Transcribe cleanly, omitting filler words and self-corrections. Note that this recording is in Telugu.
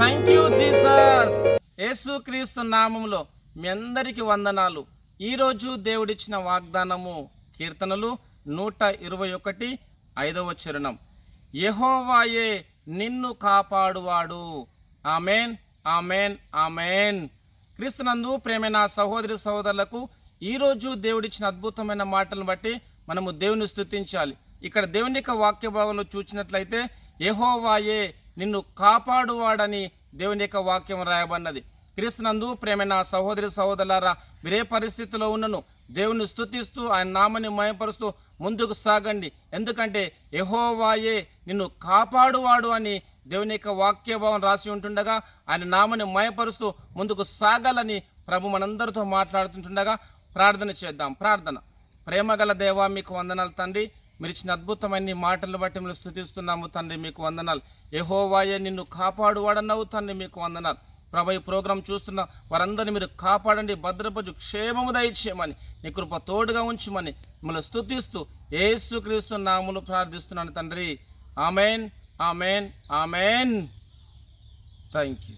Thank you Jesus. యేసుక్రీస్తు నామములో మీ అందరికీ వందనాలు. ఈరోజు దేవుడిచ్చిన వాగ్దానము కీర్తనలు 121:5 యెహోవాయే నిన్ను కాపాడువాడు. Amen, amen, amen. క్రీస్తునందు ప్రేమైన సహోదరి సహోదరులకు ఈరోజు దేవుడిచ్చిన అద్భుతమైన మాటలను బట్టి మనము దేవుని స్తుతించాలి. ఇక్కడ దేవుని యొక్క వాక్య భాగంలో చూసినట్లయితే యెహోవాయే నిన్ను కాపాడువాడని దేవుని యొక్క వాక్యం రాయబడినది. క్రీస్తునందు ప్రేమైన సహోదరి సహోదరులారా, మీరే పరిస్థితిలో ఉన్నను దేవుని స్తుతిస్తూ ఆయన నామాన్ని మహిమపరుస్తూ ముందుకు సాగండి. ఎందుకంటే యెహోవాయే నిన్ను కాపాడువాడు అని దేవుని యొక్క వాక్యభావం రాసి ఉంటుండగా ఆయన నామాన్ని మహిమపరుస్తూ ముందుకు సాగాలని ప్రభు మనందరితో మాట్లాడుతుంటుండగా ప్రార్థన చేద్దాం. ప్రార్థన. ప్రేమగల దేవా, మీకు వందనాలు తండ్రి. మీరు ఇచ్చిన అద్భుతమైన మాటలను బట్టి మేము స్తుతిస్తున్నాము తండ్రి, మీకు వందనాలు. యెహోవాయే నిన్ను కాపాడువాడన్నావు తండ్రి, మీకు వందనాలు. ప్రభు, ఈ ప్రోగ్రాం చూస్తున్న వారందరినీ మీరు కాపాడండి, భద్రపరచు, క్షేమము దయచేయమని, నీ కృప తోడుగా ఉంచమని మిమ్మల్ని స్తుతిస్తూ యేసుక్రీస్తు నామములో ప్రార్థిస్తున్నాను తండ్రి. Amen, amen, amen. Thank you.